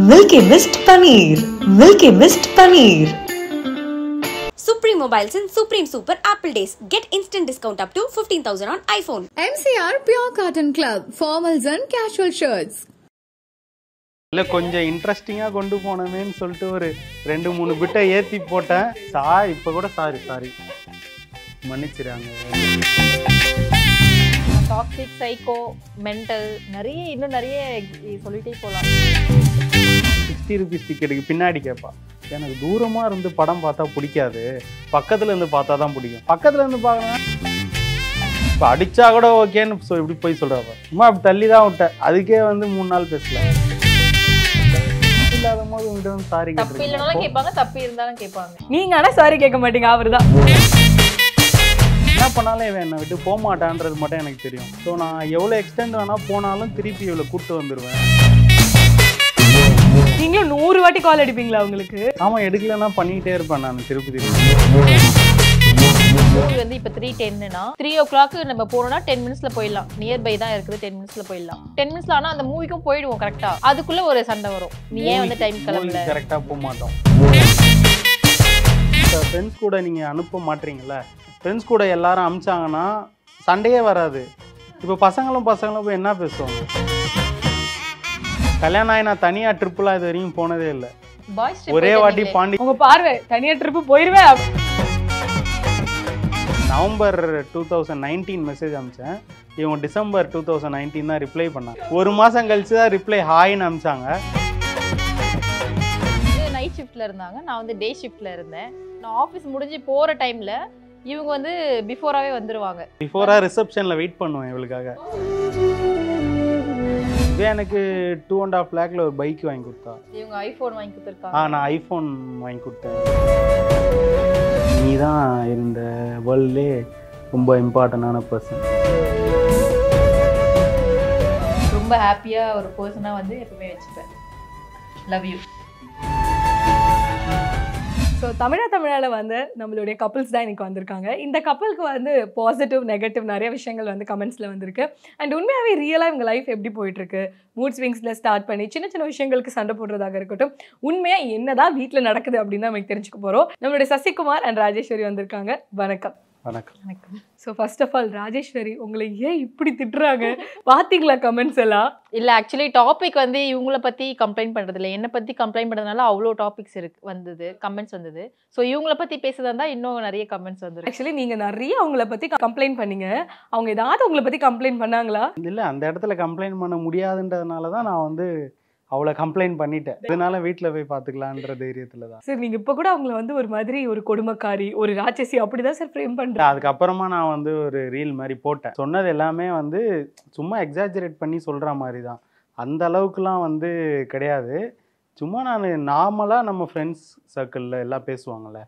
Milky Mist Paneer. Milky Mist Paneer. Supreme Mobiles and Supreme Super Apple Days. Get instant discount up to 15,000 on iPhone. MCR Pure Cotton Club. Formals and casual shirts. இல்லை கொஞ்சம் இன்ட்ரெஸ்டிங்காக கொண்டு போனோமேன்னு சொல்லிட்டு ஒரு 2-3 பிட்டை ஏற்றி போட்டேன். இப்போ கூட சாரி மன்னிச்சிடாங்க. டாக்ஸிக், சைக்கோ, மென்டல் இன்னும் நிறைய சொல்லிட்டே போகலாம். 60 rupees டிக்கெட்டுக்கு பின்னாடி கேட்பா, எனக்கு தூரமாக இருந்து படம் பார்த்தா பிடிக்காது, பக்கத்தில் இருந்து பார்த்தா தான் பிடிக்கும். பக்கத்தில் இருந்து பார்க்கணும் இப்போ அடித்தா கூட ஓகேன்னு இப்படி போய் சொல்கிறாப்பா. சும்மா அப்படி தள்ளி தான் விட்டேன். அதுக்கே 3 நாள் பேசல. இல்லாத போது உங்கள்கிட்ட வந்து சாரி தப்பு இல்லைனாலும் கேட்பாங்க, தப்பு இருந்தாலும் கேட்பாங்க. நீங்க ஆனா சாரி கேட்க மாட்டீங்க, அவரு தான். என்ன பண்ணாலும் இவன் என்னை விட்டு போக மாட்டான்றது மட்டும் எனக்கு தெரியும். ஸோ நான் எவ்வளோ எக்ஸ்டெண்ட் வேணால் போனாலும் திருப்பி இவ்வளோ கூப்பிட்டு வந்துடுவேன். நீங்களும் 100 வாட்டி கால் அடிப்பீங்களா உங்களுக்கு? ஆமாம், எடுக்கலன்னா பண்ணிக்கிட்டே இருப்பேன் நான் திருப்பி. மூவி வந்து இப்போ 3:10னா 3 o'clock நம்ம போனோம்னா 10 minutesல போயிடலாம். நியர்பை தான் இருக்குது, 10 minutesல போயிடலாம். 10 minutesல ஆனால் அந்த மூவிக்கும் போயிடுவோம் கரெக்டாக. அதுக்குள்ளே ஒரு சண்டை வரும், நீ ஏன் வந்து டைம் கிளம்பல. கரெக்டாக போக மாட்டோம். ஃப்ரெண்ட்ஸ் கூட நீங்கள் அனுப்ப மாட்டீங்களா? ஃப்ரெண்ட்ஸ் கூட எல்லாரும் அனுப்பிச்சாங்கன்னா சண்டையே வராது. இப்போ பசங்களும் போய் என்ன பேசுவாங்க? கல்யாணம் ஆகி நான் தனியாக ட்ரிப்புலாம் இது வரைக்கும் போனதே இல்லை. ஒரே வாட்டி பாண்டி. உங்க பார்வை தனியா ட்ரிப்பு போயிருவேன். நவம்பர் 2019 மெசேஜ் அனுப்பிச்சேன். இவங்க டிசம்பர் 2019 தான் ரிப்ளை பண்ணாங்க. 1 மாதம் கழிச்சு தான் ரிப்ளை ஹாய்ன்னு அனுப்பிச்சாங்க. நைட் ஷிஃப்ட்ல இருந்தாங்க, நான் வந்து டே ஷிஃப்ட்ல இருந்தேன். நான் ஆஃபீஸ் முடிஞ்சு போகிற டைமில் இவங்க வந்து பிஃபோராகவே வந்துடுவாங்க. பிஃபோராக ரிசப்ஷனில் வெயிட் பண்ணுவேன் இவளுக்காக. இதே எனக்கு 2.5 lakhல ஒரு பைக் வாங்கி கொடுத்தா. இவங்க ஐஃபோன் வாங்கி கொடுத்துருக்காங்க. நான் ஐஃபோன் வாங்கி கொடுத்தேன். நீ தான் இந்த வேர்ல்ட்லே ரொம்ப இம்பார்ட்டண்டான பர்சன். ரொம்ப ஹாப்பியாக ஒரு பர்சனாக வந்து எப்பவுமே வச்சுப்பேன். Love you. ஸோ தமிழால வந்து நம்மளுடைய கப்புள்ஸ் தான் இன்னைக்கு வந்திருக்காங்க. இந்த கப்பலுக்கு வந்து பாசிட்டிவ் நெகட்டிவ் நிறைய விஷயங்கள் வந்து கமெண்ட்ஸில் வந்திருக்கு. அண்ட் உண்மையாகவே ரியலாக இவங்க லைஃப் எப்படி போயிட்டுருக்கு, மூட் ஸ்விங்ஸில் ஸ்டார்ட் பண்ணி சின்ன விஷயங்களுக்கு சண்டை போடுறதாக இருக்கட்டும், உண்மையாக என்னதான் வீட்டில் நடக்குது அப்படின்னு தான் நமக்கு தெரிஞ்சுக்க போகிறோம். நம்மளுடைய சசிகுமார் அண்ட் ராஜேஸ்வரி வந்திருக்காங்க. வணக்கம். வணக்கம். So first of all Rajeshwari, உங்களை ஏன் இப்படி திட்டுறாங்க பார்த்தீங்களா கமெண்ட்ஸ் எல்லாம்? இல்லை, ஆக்சுவலி டாபிக் வந்து இவங்கள பற்றி கம்ப்ளைண்ட் பண்ணுறது இல்லை, என்னை பற்றி கம்ப்ளைண்ட் பண்ணுறதுனால அவ்வளோ டாபிக்ஸ் வந்தது, கமெண்ட்ஸ் வந்தது. ஸோ இவங்கள பற்றி பேசுறதா இருந்தால் இன்னும் நிறைய கமெண்ட்ஸ் வந்துருக்கு. ஆக்சுவலி நீங்கள் நிறைய அவங்கள பற்றி கம்ப்ளைண்ட் பண்ணீங்க, அவங்க ஏதாவது உங்களை பற்றி கம்ப்ளைண்ட் பண்ணாங்களா? இல்லை, அந்த இடத்துல கம்ப்ளைண்ட் பண்ண முடியாதுன்றதுனால தான் நான் வந்து அவ்வளோ கம்ப்ளைண்ட் பண்ணிட்டேன். அதனால வீட்டில் போய் பார்த்துக்கலான்ற தைரியத்தில் தான். சார் நீங்கள் இப்போ கூட அவங்கள வந்து ஒரு மாதிரி ஒரு கொடுமைக்காரி, ஒரு ராட்சசி அப்படி தான் சார் ஃப்ரேம் பண்ணுறேன். அதுக்கப்புறமா நான் வந்து ஒரு ரீல் மாதிரி போட்டேன். சொன்னது எல்லாமே வந்து சும்மா எக்ஸாஜரேட் பண்ணி சொல்கிற மாதிரி தான், அந்த அளவுக்குலாம் வந்து கிடையாது. சும்மா நான் நார்மலாக நம்ம ஃப்ரெண்ட்ஸ் சர்க்கிளில் எல்லாம் பேசுவாங்கள்ல,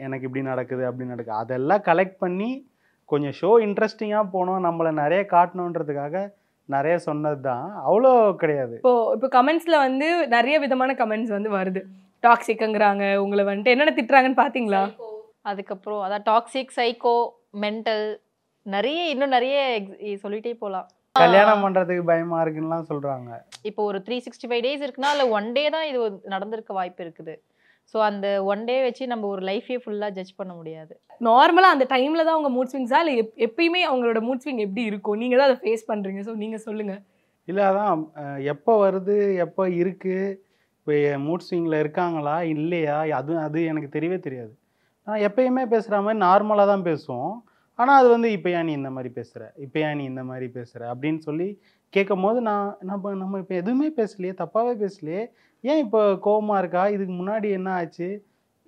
எனக்கு இப்படி நடக்குது அப்படி நடக்குது, அதெல்லாம் கலெக்ட் பண்ணி கொஞ்சம் ஷோ இன்ட்ரெஸ்டிங்காக போனோம், நம்மளை நிறைய காட்டணுன்றதுக்காக நிறைய சொன்னது தான், அவ்வளோ கிடையாது. இப்போ கமெண்ட்ஸில் வந்து நிறைய விதமான கமெண்ட்ஸ் வந்து வருது. டாக்ஸிக்குங்கிறாங்க, உங்களை வந்துட்டு என்னென்ன திட்டுறாங்கன்னு பார்த்தீங்களா? அதுக்கப்புறம் அதான் டாக்ஸிக், சைக்கோ, மென்டல் இன்னும் நிறைய சொல்லிட்டே போகலாம். கல்யாணம் பண்ணுறதுக்கு பயமாக இருக்குன்னுலாம் சொல்கிறாங்க. இப்போ ஒரு 365 days இருக்குன்னா அதில் 1 day தான் இது நடந்திருக்க வாய்ப்பு இருக்குது. ஸோ அந்த 1 day வச்சு நம்ம ஒரு லைஃபே ஃபுல்லாக ஜட்ஜ் பண்ண முடியாது. நார்மலாக அந்த டைமில் தான் அவங்க மூட் ஸ்விங்ஸா இல்லை எப்பயுமே அவங்களோட மூட் ஸ்விங் எப்படி இருக்கும்? நீங்கள் தான் அதை ஃபேஸ் பண்ணுறீங்க, ஸோ நீங்கள் சொல்லுங்கள். இல்லை, அதான் எப்போ வருது எப்போ இருக்குது, இப்போ மூட் ஸ்விங்கில் இருக்காங்களா இல்லையா, அது எனக்கு தெரியவே தெரியாது. ஆனால் எப்பயுமே பேசுகிற மாதிரி நார்மலாக தான் பேசுவோம். ஆனால் அது வந்து இப்போ ஏன் நீ இந்த மாதிரி பேசுகிற, இப்போ ஏன் நீ இந்த மாதிரி பேசுகிற அப்படின்னு சொல்லி கேட்கும் போது நம்ம இப்போ எதுவுமே பேசலையே, தப்பாகவே பேசலையே, ஏன் இப்போ கோவமாக இருக்கா, இதுக்கு முன்னாடி என்ன ஆச்சு,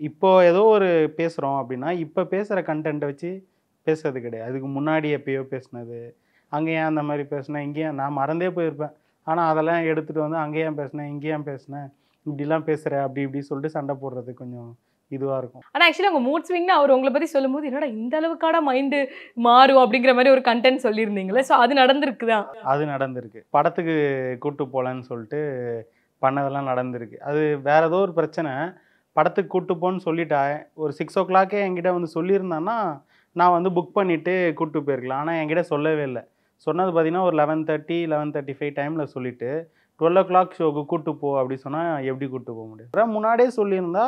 இப்போ ஏதோ ஒரு பேசுகிறோம் அப்படின்னா இப்போ பேசுகிற கண்டென்ட்டை வச்சு பேசுறது கிடையாது. அதுக்கு முன்னாடி எப்பயோ பேசுனது, அங்கே ஏன் அந்த மாதிரி பேசினேன், இங்கேயும் நான் மறந்தே போயிருப்பேன். ஆனால் அதெல்லாம் எடுத்துகிட்டு வந்து அங்கே ஏன் பேசினேன், இங்கே ஏன் பேசினேன், இப்படிலாம் பேசுகிறேன் இப்படி சொல்லிட்டு சண்டை போடுறது கொஞ்சம் இதுவாக இருக்கும். ஆனால் ஆக்சுவலி அவங்க மூட் ஸ்விங்னா அவர் உங்களை பற்றி சொல்லும் போது என்னடா இந்த அளவுக்கான மைண்டு மாறும் அப்படிங்கிற மாதிரி ஒரு கண்டென்ட் சொல்லியிருந்தீங்களே, ஸோ அது நடந்திருக்குதான்? அது நடந்திருக்கு. படத்துக்கு கூப்பிட்டு போகலன்னு சொல்லிட்டு பண்ணதெல்லாம் நடந்திருக்கு. அது வேற ஏதோ ஒரு பிரச்சனை, படத்துக்கு கூப்பிட்டு போன்னு சொல்லிட்டேன். ஒரு 6 o'clock என்கிட்ட வந்து சொல்லியிருந்தான்னா நான் வந்து புக் பண்ணிவிட்டு கூப்பிட்டு போயிருக்கலாம். ஆனால் என்கிட்ட சொல்லவே இல்லை. சொன்னது பார்த்தீங்கன்னா ஒரு 11:30 11:35 டைமில் சொல்லிவிட்டு 12 o'clock ஷோக்கு கூட்டு போ அப்படி சொன்னால் எப்படி கூட்டு போக முடியும்? அப்புறம் முன்னாடியே சொல்லியிருந்தா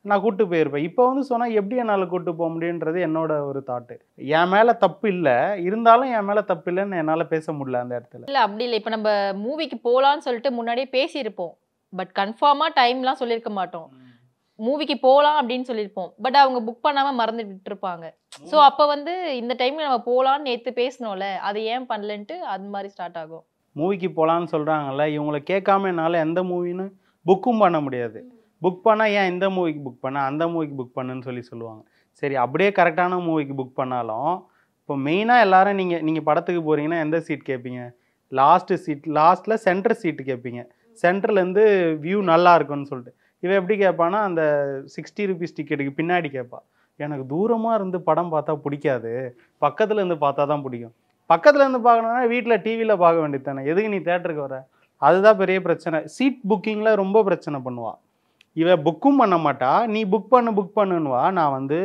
நான் கூட்டு போயிருப்பேன். இப்போ வந்து சொன்னால் எப்படி என்னால் கூட்டு போக முடியுன்றது என்னோட ஒரு தாட்டு. என் மேலே தப்பு இல்லை, இருந்தாலும் என் மேலே தப்பு இல்லைன்னு என்னால் பேச முடியல அந்த இடத்துல. இல்ல அப்படி இல்லை. இப்போ நம்ம மூவிக்கு போலான்னு சொல்லிட்டு முன்னாடியே பேசியிருப்போம். பட் கன்ஃபார்மா டைம்லாம் சொல்லியிருக்க மாட்டோம். மூவிக்கு போகலாம் அப்படின்னு சொல்லியிருப்போம். பட் அவங்க புக் பண்ணாம மறந்து விட்டுருப்பாங்க. ஸோ அப்போ வந்து இந்த டைம்ல நம்ம போகலான்னு நேற்று பேசணும்ல, அது ஏன் பண்ணலன்ட்டு அது மாதிரி ஸ்டார்ட் ஆகும். மூவிக்கு போகலான்னு சொல்கிறாங்கல்ல, இவங்களை கேட்காம என்னால் எந்த மூவின்னு புக்கும் பண்ண முடியாது. புக் பண்ணால் ஏன் இந்த மூவிக்கு புக் பண்ண, அந்த மூவிக்கு புக் பண்ணுன்னு சொல்லுவாங்க. சரி, அப்படியே கரெக்டான மூவிக்கு புக் பண்ணாலும் இப்போ மெயினாக எல்லாரும் நீங்கள் படத்துக்கு போகிறீங்கன்னா எந்த சீட் கேட்பீங்க? லாஸ்ட்டு சீட், லாஸ்ட்டில் சென்டர் சீட்டு கேட்பீங்க. சென்டர்லேருந்து வியூ நல்லா இருக்குன்னு சொல்லிட்டு. இவன் எப்படி கேட்பான்னா அந்த 60 rupees டிக்கெட்டுக்கு பின்னாடி கேட்பா. எனக்கு தூரமாக இருந்து படம் பார்த்தா பிடிக்காது, பக்கத்தில் இருந்து பார்த்தா தான் பிடிக்கும். பக்கத்தில் இருந்து பார்க்கணுன்னா வீட்டில் டிவியில் பார்க்க வேண்டியது தானே, எதுக்கு நீ தேட்டருக்கு வர? அதுதான் பெரிய பிரச்சனை. சீட் புக்கிங்கில் ரொம்ப பிரச்சனை பண்ணுவா. இவன் புக்கும் பண்ண மாட்டா, நீ புக் பண்ணுன்னுவா. நான் வந்து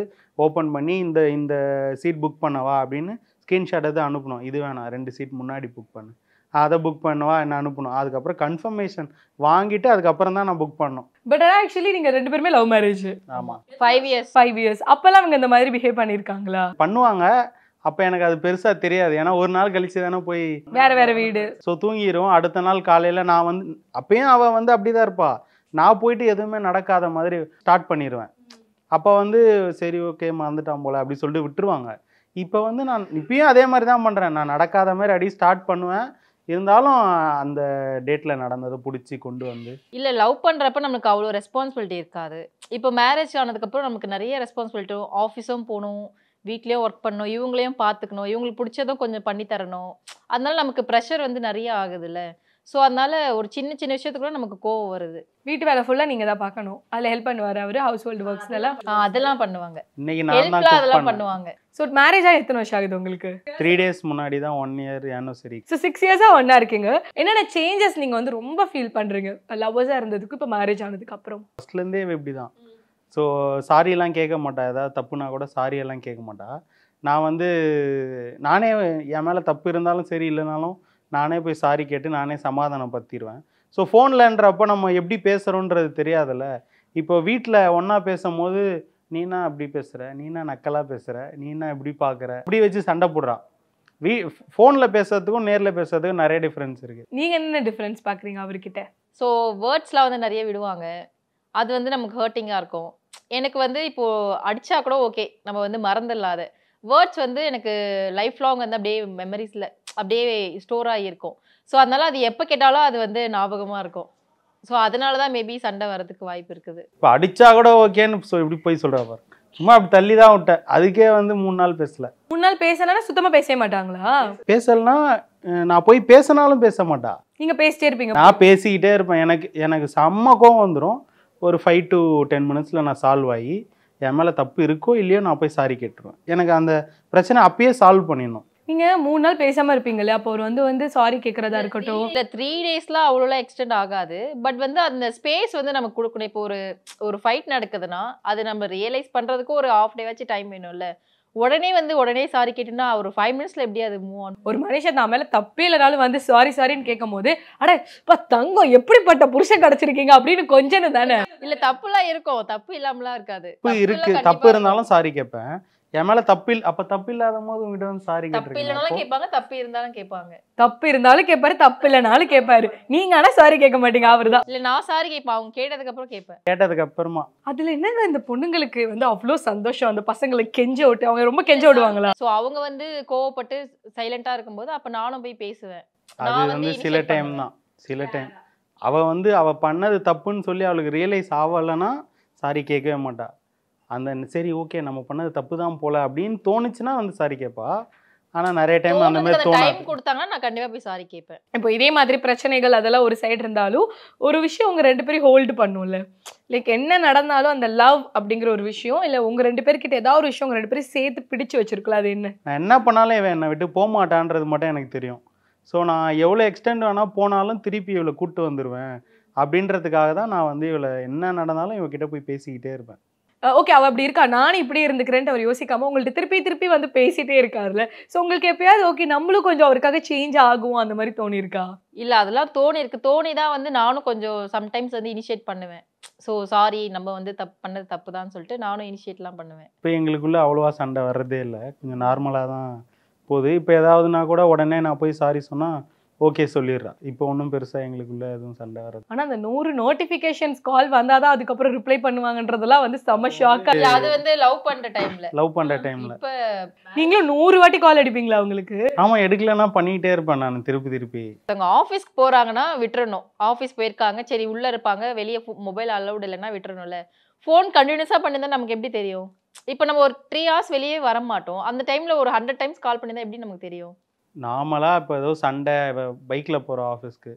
ஓப்பன் பண்ணி இந்த சீட் புக் பண்ணவா அப்படின்னு ஸ்க்ரீன்ஷாட் எது அனுப்பணும். இது வேணாம், 2 சீட் முன்னாடி புக் பண்ணு, அதை புக் பண்ணவா என்ன அனுப்பணும். அதுக்கப்புறம் கன்ஃபர்மேஷன் வாங்கிட்டு அதுக்கப்புறம் தான் நான் புக் பண்ணணும். பட் ஆனால் ஆக்சுவலி நீங்கள் 2 பேருமே லவ் மேரேஜ். ஆமாம், 5 years. 5 years. அப்போல்லாம் அவங்க இந்த மாதிரி பிஹேவ் பண்ணியிருக்காங்களா? பண்ணுவாங்க. அப்போ எனக்கு அது பெருசாக தெரியாது, ஏன்னா ஒரு நாள் கழிச்சு தானே போய் வேற வீடு. ஸோ தூங்கிடும். அடுத்த நாள் காலையில் நான் வந்து அப்பயும் அவள் வந்து அப்படி தான் இருப்பா. நான் போயிட்டு எதுவுமே நடக்காத மாதிரி ஸ்டார்ட் பண்ணிடுவேன். அப்போ வந்து சரி ஓகே மறந்துட்டான் போல அப்படி சொல்லிட்டு விட்டுருவாங்க. இப்போ வந்து நான் இப்பயும் அதே மாதிரி தான் பண்ணுறேன். நான் நடக்காத மாதிரி அடி ஸ்டார்ட் பண்ணுவேன். இருந்தாலும் அந்த டேட்டில் நடந்ததை பிடிச்சி கொண்டு வந்து. இல்லை, லவ் பண்ணுறப்ப நமக்கு அவ்வளோ ரெஸ்பான்சிபிலிட்டி இருக்காது. இப்போ மேரேஜ் ஆனதுக்கப்புறம் நமக்கு நிறைய ரெஸ்பான்சிபிலிட்டி. ஆஃபீஸும் போகணும், வீட்லேயும் ஒர்க் பண்ணணும், இவங்களையும் பார்த்துக்கணும், இவங்களுக்கு பிடிச்சதும் கொஞ்சம் பண்ணி தரணும். அதனால நமக்கு ப்ரெஷர் வந்து நிறைய ஆகுதுல்ல. ஸோ அதனால ஒரு சின்ன சின்ன விஷயத்துக்கு கூட நமக்கு கோவம் வருது. வீட்டு வேலை ஃபுல்லாக நீங்கள் தான் பார்க்கணும். அதில் ஹெல்ப் பண்ணுவார் அவர், ஹவுஸ் ஹோல்டு ஒர்க்ஸ் எல்லாம் அதெல்லாம் பண்ணுவாங்க. இன்னைக்கு நான் ஹெல்ப்லாம் தான் அதெல்லாம் பண்ணுவாங்க. ஸோ மேரேஜாக எத்தனை வருஷம் ஆகுது உங்களுக்கு? 3 days முன்னாடி தான் 1 year anniversary. ஸோ 6 years ஒன்றா இருக்கீங்க. என்னென்ன சேஞ்சஸ் நீங்கள் வந்து ரொம்ப ஃபீல் பண்ணுறீங்க லவ்வர்ஸாக இருந்ததுக்கு இப்போ மேரேஜ் ஆனதுக்கு அப்புறம்? ஃபஸ்ட்லேருந்தே இப்படி தான். ஸோ சாரியெல்லாம் கேட்க மாட்டா, ஏதாவது தப்புனா கூட சாரியெல்லாம் கேட்க மாட்டா. நான் வந்து நானே என் மேலே தப்பு இருந்தாலும் சரி இல்லைனாலும் நானே போய் சாரி கேட்டு நானே சமாதானப்படுத்திடுவேன். ஸோ ஃபோன்லன்றப்போ நம்ம எப்படி பேசுகிறோன்றது தெரியாதுல்ல. இப்போ வீட்டில் ஒன்றா பேசும்போது நீனா அப்படி பேசுகிற, நீனா நக்கலாக பேசுகிற, நீனா இப்படி பார்க்குற, இப்படி வச்சு சண்டை போடுறா. ஃபோனில் பேசுறதுக்கும் நேரில் பேசுறதுக்கும் நிறைய டிஃப்ரென்ஸ் இருக்குது. நீங்கள் என்ன டிஃப்ரென்ஸ் பார்க்குறீங்க அவர்கிட்ட? ஸோ வேர்ட்ஸ்லாம் வந்து நிறைய விடுவாங்க. அது வந்து நமக்கு ஹர்ட்டிங்காக இருக்கும். எனக்கு வந்து இப்போது அடித்தா கூட ஓகே, நம்ம வந்து மறந்துடலாது. வேர்ட்ஸ் வந்து எனக்கு லைஃப் லாங் வந்து அப்படியே மெமரிஸில் அப்படியே ஸ்டோர் ஆகியிருக்கும். ஸோ அதனால் அது எப்போ கேட்டாலும் அது வந்து ஞாபகமாக இருக்கும். ஸோ அதனால தான் மேபி சண்டை வரதுக்கு வாய்ப்பு இருக்குது. இப்போ அடித்தா கூட ஓகேன்னு இப்படி போய் சொல்கிறா பாரு. சும்மா அப்படி தள்ளி தான் விட்டேன், அதுக்கே வந்து 3 நாள் பேசல. 3 நாள் பேசலன்னா சுத்தமாக பேசவே மாட்டாங்களா? பேசலனா நான் போய் பேசினாலும் பேச மாட்டா. நீங்கள் பேசிட்டே இருப்பீங்க? நான் பேசிக்கிட்டே இருப்பேன். எனக்கு செம்ம கோவம் வந்துடும். ஒரு 5 to 10 minutes நான் சால்வ் ஆகி என் மேலே தப்பு இருக்கோ இல்லையோ நான் போய் சாரி கேட்டுருவேன். எனக்கு அந்த பிரச்சனை அப்பயே சால்வ் பண்ணிடணும். நீங்கள் 3 நாள் பேசாமல் இருப்பீங்களே, அப்போ அவர் வந்து சாரி கேட்குறதா இருக்கட்டும். இல்லை 3 daysலாம் அவ்வளோலாம் எக்ஸ்டெண்ட் ஆகாது. பட் வந்து அந்த ஸ்பேஸ் வந்து நமக்கு கொடுக்கணும். இப்போ ஒரு ஃபைட் நடக்குதுன்னா அது நம்ம ரியலைஸ் பண்ணுறதுக்கு ஒரு ½ day வச்சு டைம் வேணும்ல. உடனே சாரி கேட்டுன்னா ஒரு 5 minutesல எப்படி அது மூவ் ஆன்? ஒரு மனுஷன் நான் மேலே தப்பே இல்லைனாலும் வந்து சாரின்னு கேட்கும் போது அட இப்போ தங்கம் எப்படிப்பட்ட புருஷன் கிடச்சிருக்கீங்க அப்படின்னு கொஞ்சம் தானே. இல்லை தப்புலாம் இருக்கும், தப்பு இல்லாமலாம் இருக்காது. தப்பு இருந்தாலும் சாரி கேட்பேன். என் மேலே அப்போ தப்பு இல்லாத போது உங்ககிட்ட வந்து சாரி தப்பு இல்லைனாலும் கேட்பாங்க, தப்பு இருந்தாலும் கேட்பாங்க. தப்பு இருந்தாலும் கேட்பாரு, தப்பு இல்லைனாலும் கேட்பாரு. நீங்க ஆனா சாரி கேட்க மாட்டீங்க, அவரு தான். இல்லை நான் சாரி கேட்பேன், அவங்க கேட்டதுக்கு கேட்பேன். கேட்டதுக்கு அப்புறமா அதுல என்னங்க இந்த பொண்ணுங்களுக்கு வந்து அவ்வளோ சந்தோஷம், அந்த பசங்களை கெஞ்ச விட்டு அவங்க ரொம்ப கெஞ்ச விடுவாங்களா? ஸோ அவங்க வந்து கோவப்பட்டு சைலண்டா இருக்கும்போது அப்ப நானும் போய் பேசுவேன். அது வந்து சில டைம் தான், சில டைம் அவ பண்ணது தப்புன்னு சொல்லி அவளுக்கு ரியலைஸ் ஆகலைன்னா சாரி கேட்கவே மாட்டா. அந்த சரி ஓகே நம்ம பண்ணது தப்பு தான் போல அப்படின்னு தோணுச்சுன்னா வந்து சாரி கேட்பா. ஆனால் நிறைய டைம் அந்த மாதிரி டைம் கொடுத்தாங்கன்னா நான் கண்டிப்பா போய் சாரி கேட்பேன். இப்போ இதே மாதிரி பிரச்சனைகள் அதெல்லாம் ஒரு சைடு இருந்தாலும் ஒரு விஷயம் உங்க 2 பேரும் ஹோல்டு பண்ணும்ல. லைக் என்ன நடந்தாலும் அந்த லவ் அப்படிங்கிற ஒரு விஷயம், இல்லை உங்க 2 பேர்கிட்ட ஏதாவது ஒரு விஷயம் உங்க 2 பேரும் சேர்த்து பிடிச்சு வச்சிருக்கலாம். அது என்ன? நான் என்ன பண்ணாலும் இவன் என்னை விட்டு போக மாட்டான்றது மட்டும் எனக்கு தெரியும். ஸோ நான் எவ்வளோ எக்ஸ்டெண்ட் வேணால் போனாலும் திருப்பி இவளை கூப்பிட்டு வந்துடுவேன் அப்படின்றதுக்காக தான் நான் வந்து இவளை என்ன நடந்தாலும் இவகிட்ட போய் பேசிக்கிட்டே இருப்பேன். ஓகே அவ அப்படி இருக்கா நானும் இப்படி இருந்துக்கிறேன்ட்டு அவர் யோசிக்காம உங்கள்ட்ட திருப்பி வந்து பேசிட்டே இருக்காருல்ல. ஸோ உங்களுக்கு எப்பயாவது ஓகே நம்மளும் கொஞ்சம் அவருக்காக சேஞ்ச் ஆகும் அந்த மாதிரி தோணியிருக்கா? இல்ல அதெல்லாம் தோணிருக்கு. தோணிதான் வந்து நானும் கொஞ்சம் சம்டைம்ஸ் வந்து இனிஷியேட் பண்ணுவேன். ஸோ சாரி நம்ம வந்து பண்ணது தப்பு தான் சொல்லிட்டு நானும் இனிஷியேட்லாம் பண்ணுவேன். இப்போ எங்களுக்குள்ள அவ்வளோவா சண்டை வர்றதே இல்லை, கொஞ்சம் நார்மலாக தான் போகுது. இப்போ ஏதாவதுனா கூட உடனே நான் போய் சாரி சொன்னால் ஓகே சொல்லிடுறா. இப்போ ஒன்றும் பெருசாக எங்களுக்குள்ள எதுவும் சண்டை வர்றது. ஆனா அந்த 100 நோட்டிபிகேஷன்ஸ் கால் வந்தாதான் அதுக்கப்புறம் ரிப்ளை பண்ணுவாங்கன்றதெல்லாம் வந்து செம்ம ஷாக்கா. இல்ல அது வந்து லவ் பண்ற டைம்ல. லவ் பண்ணுற டைமில் இப்ப நீங்களும் 100 வாட்டி கால் அடிப்பீங்களா உங்களுக்கு? ஆமாம், எடுக்கலைன்னா பண்ணிக்கிட்டே இருப்பேன் நான் திருப்பி. அவங்க ஆஃபீஸ்க்கு போறாங்கன்னா விட்டுறணும். ஆஃபீஸ் போயிருக்காங்க, சரி உள்ள இருப்பாங்க, வெளியே மொபைல் அலௌட் இல்லைன்னா விட்டுறணும்ல. ஃபோன் கண்டினியூஸா பண்ணிருந்தா நமக்கு எப்படி தெரியும்? இப்போ நம்ம ஒரு 3 hours வெளியே வர மாட்டோம். அந்த டைம்ல ஒரு 100 டைம்ஸ் கால் பண்ணிருந்தா எப்படி நமக்கு தெரியும்? நார்மலாக இப்போ ஏதோ சண்டை பைக்கில் போகிற ஆஃபீஸ்க்கு,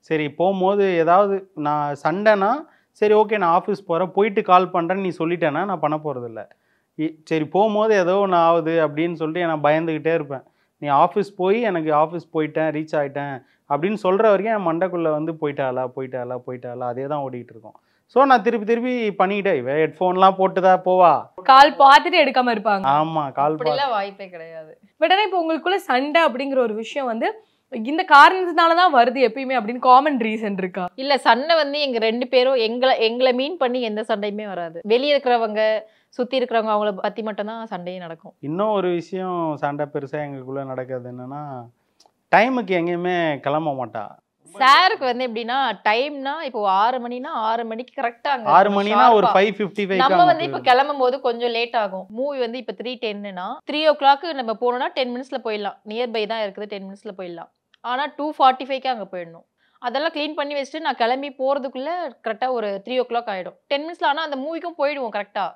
சரி போகும்போது ஏதாவது நான் சண்டைனா சரி ஓகே நான் ஆஃபீஸ் போகிறேன் போயிட்டு கால் பண்ணுறேன்னு நீ சொல்லிட்டேன்னா நான் பண்ண போகிறதில்ல. சரி போகும்போது ஏதோ ஒன்று ஆகுது அப்படின்னு சொல்லிட்டு நான் பயந்துக்கிட்டே இருப்பேன். நீ ஆஃபீஸ் போய் எனக்கு ஆஃபீஸ் போயிட்டேன் ரீச் ஆகிட்டேன் அப்படின்னு சொல்கிற வரைக்கும் என் மண்டைக்குள்ளே வந்து போயிட்டாளா அதே தான் ஓடிக்கிட்டு இருக்கோம். ஸோ நான் திருப்பி பண்ணிக்கிட்டே இவன் ஹெட்ஃபோன்லாம் போட்டுதான் போவா, கால் பார்த்துட்டு எடுக்காம இருப்பாங்க. ஆமாம் கால் அப்படிலாம் வாய்ப்பே கிடையாது. பட் ஆனா இப்போ உங்களுக்குள்ள சண்டை அப்படிங்கிற ஒரு விஷயம் வந்து இந்த காரணத்தினாலதான் வருது எப்பயுமே அப்படின்னு காமன் ரீசன் இருக்கா? இல்ல சண்டை வந்து எங்க 2 பேரும் எங்களை மீன் பண்ணி எந்த சண்டையுமே வராது. வெளியே இருக்கிறவங்க சுத்தி இருக்கிறவங்க அவங்கள பத்தி மட்டும் தான் சண்டையே நடக்கும். இன்னும் ஒரு விஷயம் சண்டை பெருசாக எங்களுக்குள்ளே நடக்கிறது என்னன்னா, டைமுக்கு எங்கேயுமே கிளம்ப மாட்டா. சாருக்கு வந்து எப்படின்னா டைம்னா இப்போ 6 மணினா 6 மணிக்கு கரெக்டா 6 மணினா ஒரு 5:55 நம்ம வந்து இப்ப கிளம்பும் போது கொஞ்சம் லேட் ஆகும். மூவி வந்து இப்ப 3:10னா 3 o'clock நம்ம போனோம்னா 10 minutesல போயிடலாம். நியர்பை தான் இருக்குது, 10 minutesல போயிடலாம். ஆனா 2:45க்கு அங்க போயிடணும். அதெல்லாம் க்ளீன் பண்ணி வச்சுட்டு நான் கிளம்பி போறதுக்குள்ள கரெக்டா ஒரு 3 o'clock ஆயிடும். 10 minutesல ஆனா அந்த மூவிக்கும் போயிடுவோம் கரெக்டா.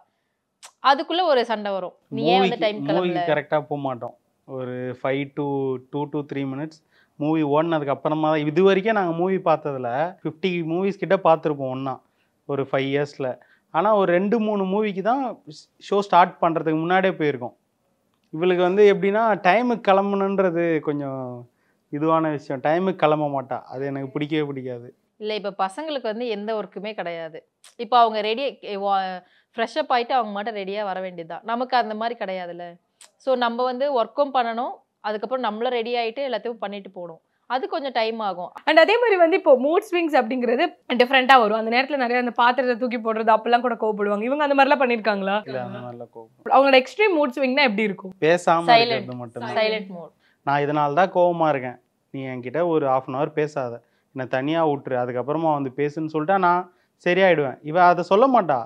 அதுக்குள்ள ஒரு சண்டை வரும். நீ ஏன் வந்து டைம் கிளம்பல? கரெக்டாக போக மாட்டோம். ஒரு 5 to 2 to 3 minutes மூவி ஓடினதுக்கு அப்புறமா தான். இது வரைக்கும் நாங்கள் மூவி பார்த்ததில் 50 மூவிஸ் கிட்ட பார்த்துருப்போம் ஒன்றா ஒரு 5 yearsல. ஆனால் ஒரு 2-3 மூவிக்கு தான் ஷோ ஸ்டார்ட் பண்ணுறதுக்கு முன்னாடியே போயிருக்கோம். இவளுக்கு வந்து எப்படின்னா டைமுக்கு கிளம்பணுன்றது கொஞ்சம் இதுவான விஷயம். டைமுக்கு கிளம்ப மாட்டா, அது எனக்கு பிடிக்காது. இல்ல இப்ப பசங்களுக்கு வந்து எந்த ஒர்க்குமே கிடையாது. இப்போ அவங்க ரெடி ஃப்ரெஷ் அப் ஆயிட்டு அவங்க மட்டும் ரெடியா வர வேண்டியதுதான். நமக்கு அந்த மாதிரி கிடையாதுல்ல. ஸோ நம்ம வந்து ஒர்க்கும் பண்ணணும், அதுக்கப்புறம் நம்மளும் ரெடி ஆயிட்டு எல்லாத்தையும் பண்ணிட்டு போகணும். அது கொஞ்சம் டைம் ஆகும். அண்ட் அதே மாதிரி வந்து இப்போ மூட் ஸ்விங்ஸ் அப்படிங்கிறது டிஃப்ரெண்டா வரும். அந்த நேரத்துல நிறைய அந்த பாத்திரத்தை தூக்கி போடுறது அப்பெல்லாம் கூட கோவப்படுவாங்க. இவங்க அந்த மாதிரிலாம் பண்ணிருக்காங்களா? இல்லை அந்த மாதிரிலாம் கோவம். அவங்களோட எக்ஸ்ட்ரீம் மூட் ஸ்விங்னா எப்படி இருக்கும்? பேசாமல் சைலண்ட் இருக்கிறது மட்டும். Silent mode. நான் இதனால தான் கோவமாக இருக்கேன், நீ என்கிட்ட ஒரு 1/2 hour பேசாத, என்னை தனியாக விட்டுரு, அதுக்கப்புறமா வந்து பேசுன்னு சொல்லிட்டா நான் சரியாயிடுவேன். இவன் அதை சொல்ல மாட்டா.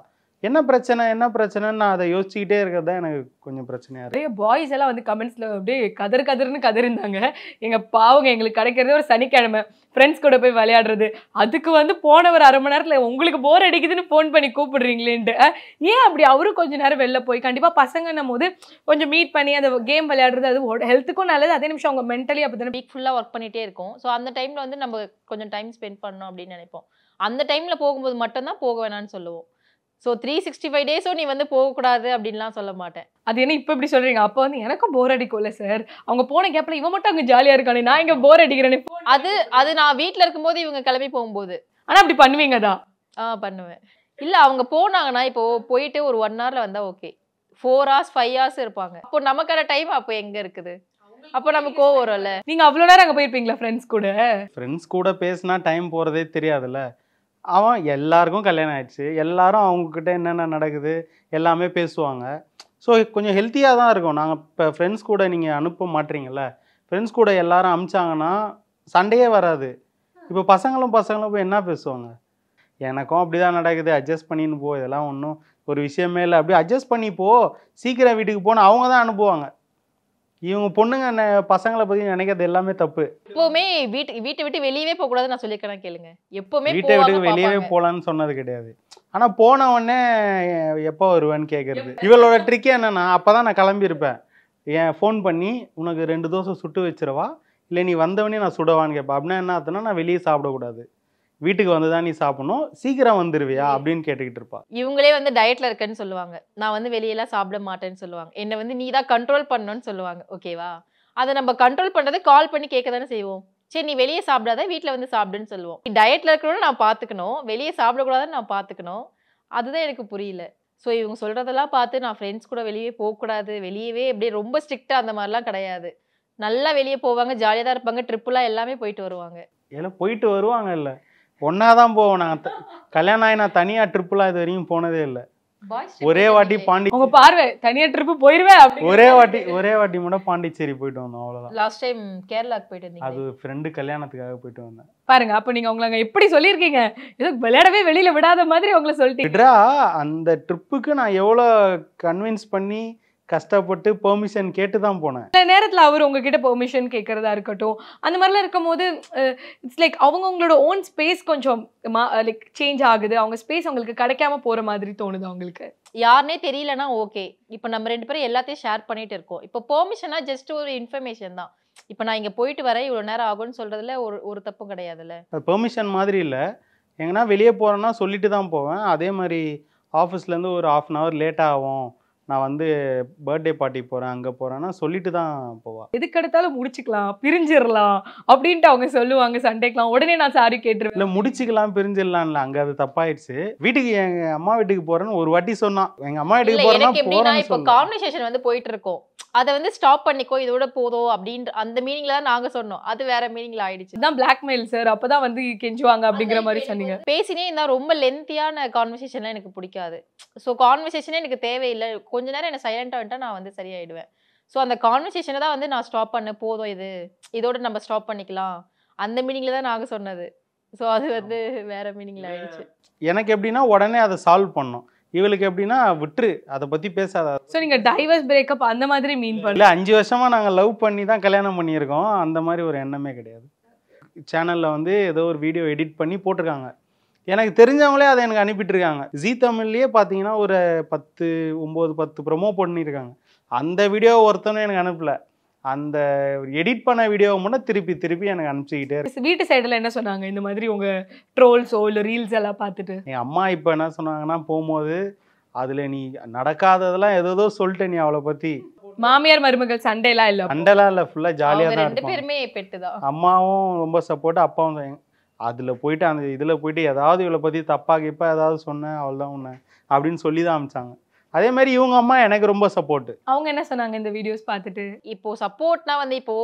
என்ன பிரச்சனைன்னு நான் அதை யோசிச்சுக்கிட்டே இருக்கிறது தான் எனக்கு கொஞ்சம் பிரச்சனையாக இருக்குது. நிறைய பாய்ஸ் எல்லாம் வந்து கமெண்ட்ஸ்ல அப்படியே கதர்னு கதறிந்தாங்க. எங்க பாவங்க எங்களுக்கு கிடைக்கிறதே ஒரு சனிக்கிழமை ஃப்ரெண்ட்ஸ் கூட போய் விளையாடுறது, அதுக்கு வந்து போன ஒரு 1/2 மணி நேரத்துல உங்களுக்கு போர் அடிக்குதுன்னு ஃபோன் பண்ணி கூப்பிடுறீங்களேன்ட்டு. ஏன் அப்படி? அவரும் கொஞ்சம் நேரம் வெளில போய் கண்டிப்பா பசங்கன்னும் போது கொஞ்சம் மீட் பண்ணி அந்த கேம் விளையாடுறது அது ஹெல்த்துக்கும் நல்லது. அதே நிமிஷம் அவங்க மென்டலி அப்படி வீக் ஃபுல்லா ஒர்க் பண்ணிட்டே இருக்கும். ஸோ அந்த டைம்ல வந்து நம்ம கொஞ்சம் டைம் ஸ்பெண்ட் பண்ணணும் அப்படின்னு நினைப்போம். அந்த டைம்ல போகும்போது மட்டும்தான் போக வேணாம்னு சொல்லுவோம். ஸோ 365 டேஸும் நீ வந்து போகக்கூடாது அப்படின்லாம் சொல்ல மாட்டேன். அது என்ன இப்ப இப்படி சொல்றீங்க? அப்ப வந்து எனக்கும் போர் அடிக்கும்ல சார், அவங்க போன கேப்ல இவன் மட்டும் அங்க ஜாலியா இருக்கானே, நான் இங்க போர் அடிக்கிறேனே. அது நான் வீட்ல இருக்கும்போது இவங்க கிளம்பி போகும்போது. ஆனா அப்படி பண்ணுவீங்க தான்? பண்ணுவேன். இல்ல அவங்க போனாங்கன்னா இப்போ போயிட்டு ஒரு 1 hourல வந்தா ஓகே. 4 hours 5 hours இருப்பாங்க. அப்போ நமக்கான டைம் அப்போ எங்க இருக்குது? அப்போ நமக்கு கோவம் வரும்ல. நீங்க அவ்வளவு நேரம் அங்க போயிருப்பீங்களா ஃப்ரெண்ட்ஸ் கூட? ஃப்ரெண்ட்ஸ் கூட பேசினா டைம் போகிறதே தெரியாதுல்ல. அவன் எல்லாருக்கும் கல்யாணம் ஆயிடுச்சு, எல்லாரும் அவங்கக்கிட்ட என்னென்ன நடக்குது எல்லாமே பேசுவாங்க. ஸோ கொஞ்சம் ஹெல்த்தியாக தான் இருக்கும். நாங்கள் இப்போ ஃப்ரெண்ட்ஸ் கூட நீங்கள் அனுப்ப மாட்டீங்கல்ல, ஃப்ரெண்ட்ஸ் கூட எல்லாரும் அனுப்பிச்சாங்கன்னா சண்டையே வராது. இப்போ பசங்களும் போய் என்ன பேசுவாங்க? எனக்கும் அப்படி தான் நடக்குது, அட்ஜஸ்ட் பண்ணின்னு போ, இதெல்லாம் ஒன்றும் ஒரு விஷயமே இல்லை, அப்படியே அட்ஜஸ்ட் பண்ணி போ, சீக்கிரம் வீட்டுக்கு போன்னு அவங்க தான் அனுப்புவாங்க. இவங்க பொண்ணுங்க பசங்களை பற்றி நினைக்கிறது எல்லாமே தப்பு. எப்பவுமே வீட்டை விட்டு வெளியவே போக கூடாதுன்னு நான் சொல்லிக்கிறேன் கேளுங்க. எப்பவுமே வீட்டை விட்டு வெளியவே போகலான்னு சொன்னது கிடையாது. ஆனால் போன உடனே எப்போ வருவேன்னு கேட்குறது. இவளோட ட்ரிக்கே என்னன்னா, அப்போ தான் நான் கிளம்பியிருப்பேன், ஏன் ஃபோன் பண்ணி உனக்கு 2 தோசை சுட்டு வச்சிருவா, இல்லை நீ வந்தவனே நான் சுடவான்னு கேட்பேன். அப்படின்னா என்ன ஆகுதுன்னா, நான் வெளியே சாப்பிடக்கூடாது, வீட்டுக்கு வந்து தான் நீ சாப்பிடணும், சீக்கிரம் வந்துருவியா அப்படின்னு கேட்டுக்கிட்டு இருப்பா. இவங்களே வந்து டயட்ல இருக்கேன்னு சொல்லுவாங்க, நான் வந்து வெளியெல்லாம் சாப்பிட மாட்டேன்னு சொல்லுவாங்க, என்னை வந்து நீ தான் கண்ட்ரோல் பண்ணணும்னு சொல்லுவாங்க. ஓகேவா? அதை நம்ம கண்ட்ரோல் பண்றது கால் பண்ணி கேட்க தானே செய்வோம். சரி நீ வெளியே சாப்பிடாத, வீட்டில் வந்து சாப்பிடுன்னு சொல்லுவோம். டயட்ல இருக்கணும்னு நான் பார்த்துக்கணும், வெளியே சாப்பிடக்கூடாதுன்னு நான் பார்த்துக்கணும். அதுதான் எனக்கு புரியல. ஸோ இவங்க சொல்றதெல்லாம் பார்த்து நான் ஃப்ரெண்ட்ஸ் கூட வெளியே போகக்கூடாது, வெளியவே அப்படியே ரொம்ப ஸ்ட்ரிக்டா அந்த மாதிரிலாம் கிடையாது. நல்லா வெளியே போவாங்க, ஜாலியாக தான் இருப்பாங்க, ட்ரிப்புலாம் எல்லாமே போயிட்டு வருவாங்க. எல்லாம் போயிட்டு வருவாங்க. இல்லை ஒன்றா தான் போவோம். நாங்கள் கல்யாணம் ஆகி நான் தனியாக ட்ரிப்புலாம் இது வரைக்கும் போனதே இல்லை. ஒரே வாட்டி உங்க பார்வை தனியா ட்ரிப்பு போயிருவேன் அப்படி. ஒரே வாட்டி மட்டும் பாண்டிச்சேரி போயிட்டு வந்தோம், அவ்வளோதான். லாஸ்ட் டைம் கேரளாக்கு போயிட்டு வந்தீங்க. அது ஃப்ரெண்டு கல்யாணத்துக்காக போயிட்டு வந்தேன். பாருங்க, அப்ப நீங்க உங்களை எப்படி சொல்லியிருக்கீங்க, ஏதோ விளையாடவே வெளியில விடாத மாதிரி உங்களை சொல்லிட்டீங்க. விட்ரா, அந்த ட்ரிப்புக்கு நான் எவ்வளோ கன்வின்ஸ் பண்ணி கஷ்டப்பட்டு பெர்மிஷன் கேட்டு தான் போனேன். சில நேரத்துல அவர் உங்ககிட்ட பெர்மிஷன் கேட்கறதா இருக்கட்டும், அந்த மாதிரிலாம் இருக்கும் போது இட்ஸ் லைக் அவங்களோட ஓன் ஸ்பேஸ் கொஞ்சம் லைக் சேஞ்ச் ஆகுது, அவங்க ஸ்பேஸ் அவங்களுக்கு கிடைக்காம போற மாதிரி தோணுது அவங்களுக்கு. யாருனே தெரியலனா ஓகே, இப்போ நம்ம 2 பேரும் எல்லாத்தையும் ஷேர் பண்ணிட்டு இருக்கோம். இப்போ பெர்மிஷனா ஜஸ்ட் ஒரு இன்ஃபர்மேஷன் தான். இப்போ நான் இங்க போயிட்டு வரேன், இவ்வளோ நேரம் ஆகும்னு சொல்றதுல ஒரு தப்பும் கிடையாதுல்ல. பெர்மிஷன் மாதிரி இல்லை, எங்கன்னா வெளியே போகிறேன்னா சொல்லிட்டு தான் போவேன். அதே மாதிரி ஆஃபீஸ்லேருந்து ஒரு 1/2 hour லேட் ஆகும், நான் வந்து பர்த்டே பார்ட்டி போகிறேன் அங்கே போகிறேன்னா சொல்லிட்டு தான் போவா. எதுக்கு எடுத்தாலும் முடிச்சுக்கலாம், பிரிஞ்சிடலாம் அப்படின்ட்டு அவங்க சொல்லுவாங்க. சண்டேக்கலாம் உடனே நான் சாரி கேட்டுருவேன். இல்லை முடிச்சுக்கலாம் பிரிஞ்சிடலாம்ல, அங்கே அது தப்பாயிடுச்சு. வீட்டுக்கு எங்கள் அம்மா வீட்டுக்கு போகிறேன்னு ஒரு வாட்டி சொன்னான். எங்கள் அம்மா வீட்டுக்கு போகிறேன்னா எப்படின்னா இப்போ கான்வர்சேஷன் வந்து போயிட்டு இருக்கோம், அதை வந்து ஸ்டாப் பண்ணிக்கோ, இதோட போதும் அப்படின்ற அந்த மீனிங்ல தான் நாங்க சொன்னோம். அது வேற மீனிங்ல ஆயிடுச்சு. இதான் பிளாக்மெயில் சார், அப்பதான் வந்து கெஞ்சுவாங்க அப்படிங்கிற மாதிரி சொன்னீங்க. பேசினே இருந்தா ரொம்ப லென்த்தியான கான்வர்சேஷன்லாம் எனக்கு பிடிக்காது. ஸோ கான்வர்சேஷனே எனக்கு தேவையில்லை, கொஞ்ச நேரம் என்ன சைலண்டா வந்துட்டா நான் வந்து சரியாயிடுவேன். ஸோ அந்த கான்வர்சேஷனை தான் வந்து நான் ஸ்டாப் பண்ண, போதும் இதோட நம்ம ஸ்டாப் பண்ணிக்கலாம் அந்த மீனிங்ல தான் நாங்க சொன்னது. ஸோ அது வந்து வேற மீனிங்ல ஆயிடுச்சு. எனக்கு எப்படின்னா உடனே அதை சால்வ் பண்ணோம், இவளுக்கு எப்படின்னா விட்டுரு, அதை பற்றி பேசாத. ஸோ நீங்கள் டைவர்ஸ் பிரேக்கப் அந்த மாதிரி மீன் பண்ணல. இல்லை 5 வருஷமாக நாங்கள் லவ் பண்ணி தான் கல்யாணம் பண்ணியிருக்கோம், அந்த மாதிரி ஒரு எண்ணமே கிடையாது. சேனலில் வந்து ஏதோ ஒரு வீடியோ எடிட் பண்ணி போட்டிருக்காங்க, எனக்கு தெரிஞ்சவங்களே அதை எனக்கு அனுப்பிட்டுருக்காங்க. ஜீ தமிழ்லேயே பார்த்தீங்கன்னா ஒரு 9-10 ப்ரொமோ பண்ணியிருக்காங்க. அந்த வீடியோ ஒருத்தனும் எனக்கு அனுப்பல, அந்த எடிட் பண்ண வீடியோவை மட்டும் திருப்பி எனக்கு அனுப்பிச்சிக்கிட்டே இருக்கு. வீட்டு சைடில் என்ன சொன்னாங்க இந்த மாதிரி உங்கள் ட்ரோல்ஸோ இல்லை ரீல்ஸ் எல்லாம் பார்த்துட்டு? என் அம்மா இப்போ என்ன சொன்னாங்கன்னா, போகும்போது அதில் நீ நடக்காததெல்லாம் ஏதோ சொல்லிட்ட நீ அவளை பற்றி. மாமியார் மருமகள் சண்டைலாம் இல்லை? சண்டைலாம் இல்லை, ஃபுல்லாக ஜாலியாக தான் 2 பேருமே பெட்டு தான். அம்மாவும் ரொம்ப சப்போர்ட், அப்பாவும். அதில் போயிட்டு அந்த இதில் போயிட்டு ஏதாவது இவளை பற்றி தப்பாக இப்போ ஏதாவது சொன்னேன் அவள்தான் உன்னை அப்படின்னு சொல்லி தான் அனுப்பிச்சாங்க. அதே மாதிரி இவங்க அம்மா எனக்கு ரொம்ப சப்போர்ட். அவங்க என்ன சொன்னாங்க இந்த வீடியோஸ் பார்த்துட்டு? இப்போ சப்போர்ட்னா வந்து இப்போ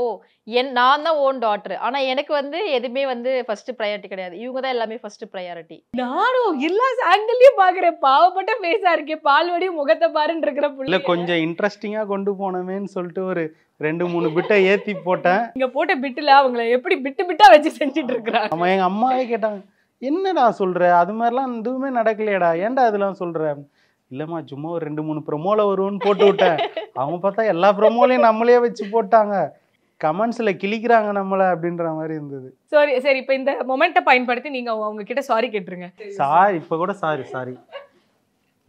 நான் தான் ஓன் டாட்டர், ஆனா எனக்கு வந்து எதுவுமே வந்து ஃபர்ஸ்ட் ப்ரையாரிட்டி கிடையாது, இவங்க தான் எல்லாமே ஃபர்ஸ்ட் ப்ரையாரிட்டி. நானும் எல்லா ஆங்கிள்லயும் பாக்குறேன், பாவப்பட்ட ஃபேஸா இருக்கே, பால்வடியும் முகத்தை பாருன்னு இருக்கிற புள்ள. இல்லை கொஞ்சம் இன்ட்ரெஸ்டிங்காக கொண்டு போனமேன்னு சொல்லிட்டு ஒரு 2-3 பிட்டை ஏற்றி போட்டேன். இங்க போட்ட பிட்டுல அவங்கள எப்படி பிட்டா வச்சு செஞ்சுட்டு இருக்கிறாங்க. நம்ம எங்கள் அம்மாவே கேட்டாங்க, என்னடா சொல்கிற, அது மாதிரிலாம் எதுவுமே நடக்கலையடா, ஏன்டா அதெல்லாம் சொல்கிற? இல்லைம்மா சும்மா ஒரு 2-3 ப்ரொமோல வருவோன்னு போட்டு விட்டேன். அவங்க பார்த்தா எல்லா ப்ரொமோலையும் நம்மளே வச்சு போட்டாங்க, கமெண்ட்ஸில் கிளிக்கிறாங்க நம்மளை அப்படின்ற மாதிரி இருந்தது. சரி இப்போ இந்த மொமெண்ட்டை பயன்படுத்தி நீங்கள் அவங்க கிட்ட சாரி கேட்டுருங்க. இப்போ கூட சாரி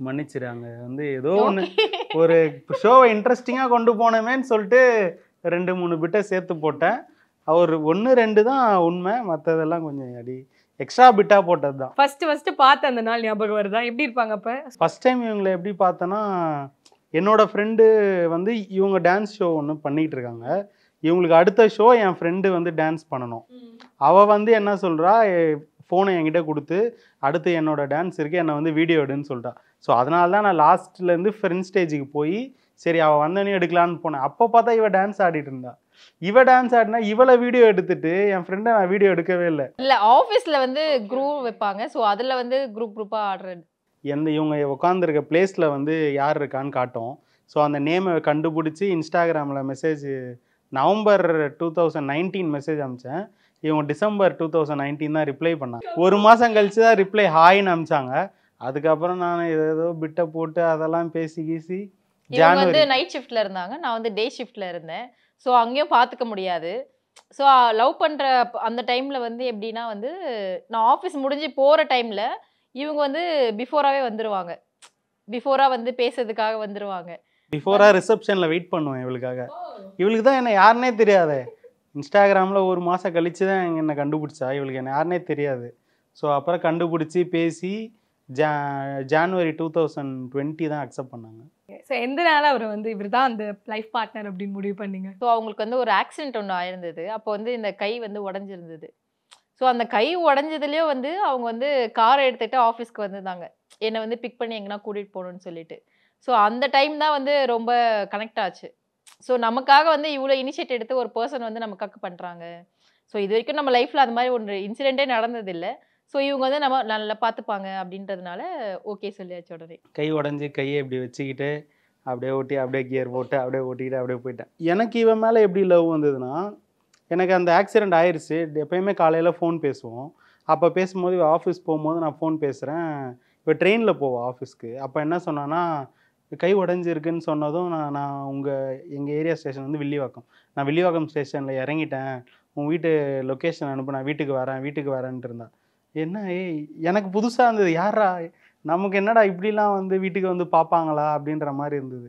மன்னிச்சிடாங்க. வந்து ஏதோ ஒன்று ஒரு ஷோவை இன்ட்ரெஸ்டிங்காக கொண்டு போனோமேன்னு சொல்லிட்டு 2-3 பிட்டை சேர்த்து போட்டேன். அவர் 1-2 தான் உண்மை, மற்றதெல்லாம் கொஞ்சம் அடி எக்ஸ்ட்ரா பிட்டாக போட்டது தான். ஃபர்ஸ்ட் பார்த்த அந்த நாள் ஞாபகம் வருதா? எப்படி இருப்பாங்க அப்போ? ஃபர்ஸ்ட் டைம் இவங்களை எப்படி பார்த்தேன்னா, என்னோட ஃப்ரெண்டு வந்து இவங்க டான்ஸ் ஷோ ஒன்று பண்ணிகிட்டு இருக்காங்க. இவங்களுக்கு அடுத்த ஷோ என் ஃப்ரெண்டு வந்து டான்ஸ் பண்ணணும். அவள் வந்து என்ன சொல்கிறா, ஃபோனை என்கிட்ட கொடுத்து அடுத்து என்னோட டான்ஸ் இருக்குது, என்னை வந்து வீடியோ எடுன்னு சொல்லிட்டா. ஸோ அதனால தான் நான் லாஸ்ட்லேருந்து ஃப்ரெண்ட் ஸ்டேஜுக்கு போய் சரி அவள் வந்தோடனே எடுக்கலான்னு போனேன். அப்போ பார்த்தா இவள் டான்ஸ் ஆடிட்டு இருந்தா. இவ டான்ஸ் ஆடினா இவளை வீடியோ எடுத்துட்டு என் ஃப்ரெண்டை நான் வீடியோ எடுக்கவே இல்லை. ஆஃபீஸில் வந்து குரூப் வைப்பாங்க, ஸோ அதில் வந்து குரூப்பாக ஆடுறது. இவங்க உட்காந்துருக்க பிளேஸில் வந்து யார் இருக்கான்னு காட்டும். ஸோ அந்த நேமை கண்டுபிடிச்சி இன்ஸ்டாகிராமில் மெசேஜ் நவம்பர் 2019 மெசேஜ் அனுப்பிச்சேன். இவங்க டிசம்பர் 2019 தான் ரிப்ளை பண்ணாங்க. 1 மாதம் கழிச்சு தான் ரிப்ளை ஹாய்ன்னு அனுப்பிச்சாங்க. அதுக்கப்புறம் நான் ஏதோ பிட்டை போட்டு அதெல்லாம் பேசி இவங்க வந்து நைட் ஷிஃப்ட்ல இருந்தாங்க, நான் வந்து டே ஷிஃப்ட்ல இருந்தேன். ஸோ அங்கேயும் பார்த்துக்க முடியாது. ஸோ லவ் பண்ணுற அந்த டைமில் வந்து எப்படின்னா வந்து நான் ஆஃபீஸ் முடிஞ்சு போகிற டைமில் இவங்க வந்து பிஃபோராகவே வந்துடுவாங்க, பிஃபோராக வந்து பேசுறதுக்காக வந்துடுவாங்க. பிஃபோராக ரிசப்ஷனில் வெயிட் பண்ணுவேன் இவளுக்காக. இவளுக்கு தான் என்ன யாருன்னே தெரியாது. இன்ஸ்டாகிராமில் 1 மாதம் கழிச்சு தான் என்னை கண்டுபிடிச்சா. இவளுக்கு என்ன யாருன்னே தெரியாது. ஸோ அப்புறம் கண்டுபிடிச்சி பேசி ஜான்வரி 2020 தான் அக்செப்ட் பண்ணாங்க. ஸோ எந்த நாளாக அவர் வந்து இவர் தான் அந்த லைஃப் பார்ட்னர் அப்படின்னு முடிவு பண்ணீங்க? ஸோ அவங்களுக்கு வந்து ஒரு ஆக்சிடென்ட் ஒன்று ஆயிருந்தது. அப்போ வந்து இந்த கை வந்து உடஞ்சிருந்தது. ஸோ அந்த கை உடஞ்சதுலேயே வந்து அவங்க வந்து காரை எடுத்துகிட்டு ஆஃபீஸ்க்கு வந்திருந்தாங்க. என்னை வந்து பிக் பண்ணி எங்கன்னா கூட்டிகிட்டு போகணுன்னு சொல்லிட்டு. ஸோ அந்த டைம் தான் வந்து ரொம்ப கனெக்ட் ஆச்சு. ஸோ நமக்காக வந்து இவ்வளோ இனிஷியேட் எடுத்து ஒரு பர்சன் வந்து நமக்காக பண்ணுறாங்க. ஸோ இது வரைக்கும் நம்ம லைஃப்பில் அது மாதிரி ஒரு இன்சிடென்ட்டே நடந்ததில்லை. ஸோ இவங்க வந்து நம்ம நல்லா பார்த்துப்பாங்க அப்படின்றதுனால ஓகே சொல்லியாச்சு உடனே. கை உடஞ்சி கையை இப்படி வச்சுக்கிட்டு அப்படியே ஓட்டி அப்படியே கியர் போட்டு அப்படியே ஓட்டிக்கிட்டு அப்படியே போயிட்டேன். எனக்கு இவன் மேலே எப்படி லவ் வந்ததுன்னா, எனக்கு அந்த ஆக்சிடெண்ட் ஆயிடுச்சு. எப்பயுமே காலையில் ஃபோன் பேசுவோம். அப்போ பேசும்போது இவள் ஆஃபீஸ் போகும்போது நான் ஃபோன் பேசுகிறேன். இப்போ ட்ரெயினில் போவோம் ஆஃபீஸ்க்கு. அப்போ என்ன சொன்னான்னா, கை உடஞ்சிருக்குன்னு சொன்னதும் நான் எங்கள் ஏரியா ஸ்டேஷன் வந்து வில்லிவாக்கம். நான் வில்லிவாக்கம் ஸ்டேஷனில் இறங்கிட்டேன், உன் வீட்டு லொக்கேஷன் அனுப்பு, நான் வீட்டுக்கு வரேன்ட்டு இருந்தா. என்ன எனக்கு புதுசாக இருந்தது, யாரா நமக்கு என்னடா இப்படிலாம் வந்து வீட்டுக்கு வந்து பார்ப்பாங்களா அப்படின்ற மாதிரி இருந்தது.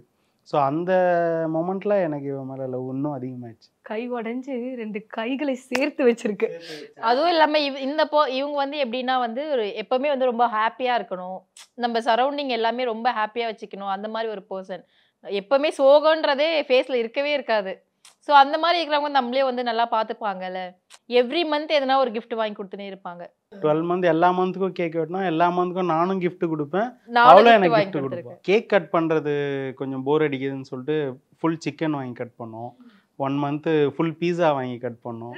ஸோ அந்த மொமெண்ட்டில் எனக்கு இவன் மேலே லவ் இன்னும் அதிகமாகிடுச்சு. கை உடஞ்சி 2 கைகளை சேர்த்து வச்சிருக்கு. அதுவும் இல்லாமல் இவங்க வந்து எப்படின்னா வந்து ஒரு எப்பவுமே வந்து ரொம்ப ஹாப்பியாக இருக்கணும், நம்ம சரௌண்டிங் எல்லாமே ரொம்ப ஹாப்பியாக வச்சுக்கணும், அந்த மாதிரி ஒரு பர்சன். எப்பவுமே சோகன்றதே ஃபேஸில் இருக்கவே இருக்காது. ஸோ அந்த மாதிரி இருக்கிறவங்க நம்மளே வந்து நல்லா பார்த்துப்பாங்கல்ல. எவ்ரி மந்த் எதனா ஒரு கிஃப்ட் வாங்கி கொடுத்துனே இருப்பாங்க. 12 மந்த் எல்லா மந்த்துக்கும் கேக் வெட்டணும், எல்லா மந்த்துக்கும் நானும் கிஃப்ட் கொடுப்பேன், நானும் அவ்வளோ gift எனக்கு வாங்கி கிஃப்ட் கொடுத்திருக்கேன். கொடுப்பேன். கேக் கட் பண்ணுறது கொஞ்சம் போர் அடிக்குதுன்னு சொல்லிட்டு ஃபுல் சிக்கன் வாங்கி கட் பண்ணோம். 1 மந்த்து ஃபுல் பீஸா வாங்கி கட் பண்ணோம்,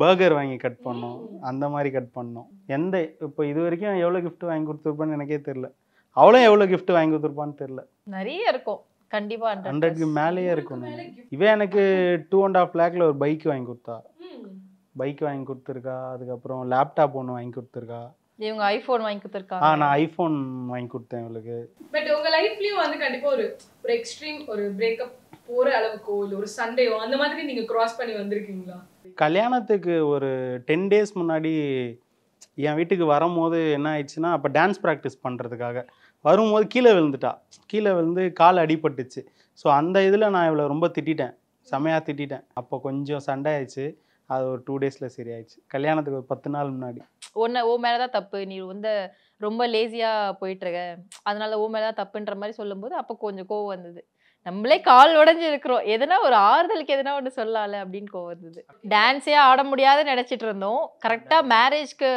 பர்கர் வாங்கி கட் பண்ணோம், அந்த மாதிரி கட் பண்ணோம். இப்போ இது வரைக்கும் எவ்வளோ கிஃப்ட் வாங்கி கொடுத்துருப்பான்னு எனக்கே தெரில. அவ்வளோ எவ்வளோ கிஃப்ட் வாங்கி கொடுத்துருப்பான்னு தெரில. நிறைய இருக்கும் கண்டிப்பா. 100க்கு மேலேயே இருக்கும். இவன் எனக்கு 2.5 lakhல ஒரு பைக் வாங்கி கொடுத்தா. பைக் வாங்கி கொடுத்துருக்கா. அதுக்கப்புறம் லேப்டாப் ஒன்று வாங்கி கொடுத்துருக்கா. இவங்க ஐபோன் வாங்கி கொடுத்துருக்காங்க. நான் ஐபோன் வாங்கி கொடுத்தேன் இவளுக்கு. பட் உங்க லைஃப்லயும் வந்து கண்டிப்பா ஒரு எக்ஸ்ட்ரீம் ஒரு பிரேக்கப் போற அளவுக்கோ இல்ல ஒரு சண்டேயோ அந்த மாதிரி நீங்க கிராஸ் பண்ணி வந்திருக்கீங்களா? கல்யாணத்துக்கு ஒரு 10 days முன்னாடி என் வீட்டுக்கு வரும்போது என்ன ஆயிடுச்சுன்னா, அப்போ டான்ஸ் ப்ராக்டிஸ் பண்ணுறதுக்காக வரும்போது கீழே விழுந்து கால் அடிபட்டுச்சு. ஸோ அந்த இதில் நான் இவளை ரொம்ப திட்டேன், செமையாக திட்டேன். அப்போ கொஞ்சம் சண்டை ஆயிடுச்சு. அது ஒரு 2 daysல சரியாயிடுச்சு. கல்யாணத்துக்கு ஒரு 10 நாள் முன்னாடி. ஓ மேலதான் தப்பு, நீ வந்து ரொம்ப லேசியா போயிட்டு இருக்க, அதனால ஓ மேலதான் தப்புன்ற மாதிரி சொல்லும்போது அப்போ கொஞ்சம் கோவம் வந்தது. நம்மளே கால் உடஞ்சி இருக்கிறோம், எதனா ஒரு ஆறுதலுக்கு எதனா ஒன்று சொல்லல அப்படின்னு கோவம் வந்தது. டான்ஸே ஆட முடியாதுன்னு நினைச்சிட்டு இருந்தோம். கரெக்டா மேரேஜ்க்கு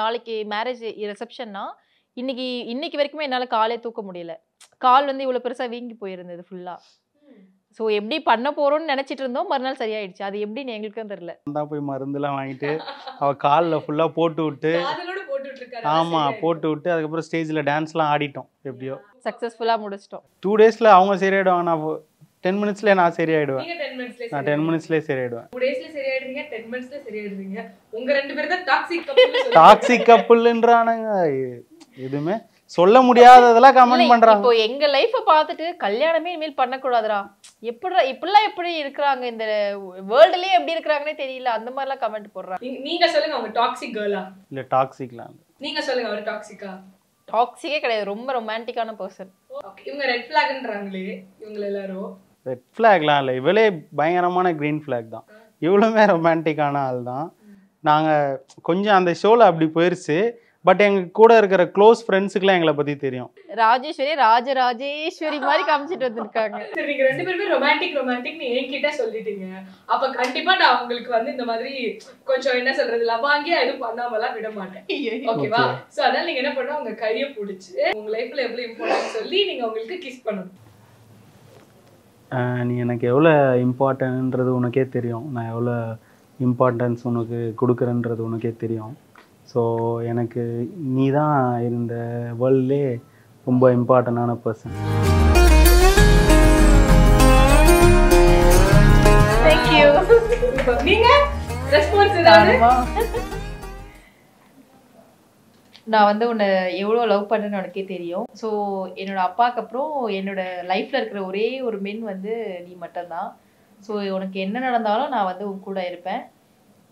நாளைக்கு மேரேஜ் ரிசப்ஷன்னா இன்னைக்கு வரைக்குமே என்னால காலே தூக்க முடியல. கால் வந்து இவ்வளவு பெருசா வீங்கி போயிருந்தது ஃபுல்லா. ஸோ எப்படி பண்ண போறோம்னு நினைச்சிட்டு இருந்தோம், மறுநாள் சரியாயிடுச்சு. அது எப்படின்னு எங்களுக்கும் தெரியல. தான் போய் மருந்துலாம் வாங்கிட்டு அவள் காலில் ஃபுல்லாக போட்டு விட்டு, ஆமாம் போட்டு விட்டு, அதுக்கப்புறம் ஸ்டேஜில் டான்ஸ்லாம் ஆடிட்டோம். எப்படியோ சக்ஸஸ்ஃபுல்லாக முடிச்சிட்டோம். 2 daysல அவங்க சரியாயிடுவாங்க. நான் 10 minutesல நான் சரியாயிடுவேன். நான் 10 minutesல சரியாயிடுவேன். 2 daysல சரியாயிடுவீங்க, 10 minutesல சரியாயிடுவீங்க. உங்க ரெண்டு பேரும் தான் டாக்ஸிக் கப்புள். டாக்ஸிக் கப்புள்ன்றானுங்க. எதுவுமே சொல்ல முடியாததெல்லாம் கமெண்ட் பண்றாங்க. இப்போ எங்க லைஃபை பார்த்துட்டு கல்யாணமே இனிமேல் பண்ணக்கூடாதுடா, இப்படிலாம் எப்படி இருக்கிறாங்க, இந்த வேர்ல்டுலயே எப்படி இருக்கிறாங்கன்னே தெரியல, அந்த மாதிரிலாம் கமெண்ட் போடுறாங்க. நீங்க சொல்லுங்க, அவங்க டாக்ஸிக் கேர்ளா இல்ல டாக்ஸிக்லாம்? நீங்க சொல்லுங்க, அவர் டாக்ஸிக்கா? டாக்ஸிக்கே கிடையாது, ரொம்ப ரொமான்டிக்கான பர்சன். இவங்க ரெட் ஃபிளாக்ன்றாங்களே இவங்க எல்லாரும். ரெட் ஃபிளாக்லாம் இல்லை, இவளே பயங்கரமான கிரீன் ஃபிளாக் தான். இவ்வளவுமே ரொமான்டிக்கான ஆள் தான். நாங்க கொஞ்சம் அந்த ஷோல அப்படி போயிருச்சு. பட் எங்க கூட இருக்கிற க்ளோஸ் ஃப்ரெண்ட்ஸுக்குலாம் எங்களை பத்தி தெரியும். ராஜேஸ்வரி ராஜராஜேஸ்வரி மாதிரி காமிச்சிட்டு வந்திருக்காங்க. சரி, நீங்க ரெண்டு பேருமே ரொமான்டிக்னு என்கிட்ட சொல்லிட்டீங்க. அப்ப கண்டிப்பா நான் உங்களுக்கு வந்து இந்த மாதிரி கொஞ்சம் என்ன சொல்றது, லவாங்கியா எதுவும் பண்ணாமலாம் விட மாட்டேன். ஓகேவா? சோ அதனால நீங்க என்ன பண்ணா, உங்க கையை பிடிச்சு உங்க லைஃப்ல எவ்வளவு இம்பார்ட்டன்ட் சொல்லி நீங்க உங்களுக்கு கிஸ் பண்ணணும். நீ எனக்கு எவ்வளோ இம்பார்ட்டன்ட்ன்றது உனக்கே தெரியும், நான் எவ்வளோ இம்பார்ட்டன்ஸ் உனக்கு கொடுக்குறேன்றது உனக்கே தெரியும். ஸோ எனக்கு நீ தான் இந்த வேர்ல்ட்லே ரொம்ப இம்பார்ட்டண்டான பர்சன். தேங்க்யூ. நீங்க ரெஸ்பான்ஸ் ஏதாவது? நான் வந்து உன்னை எவ்வளோ லவ் பண்ணுறேன்னு உனக்கே தெரியும். ஸோ என்னோட அப்பாவுக்கு அப்புறம் என்னோட லைஃப்பில் இருக்கிற ஒரே ஒரு மென் வந்து நீ மட்டும்தான். ஸோ உனக்கு என்ன நடந்தாலும் நான் வந்து உன் கூட இருப்பேன்.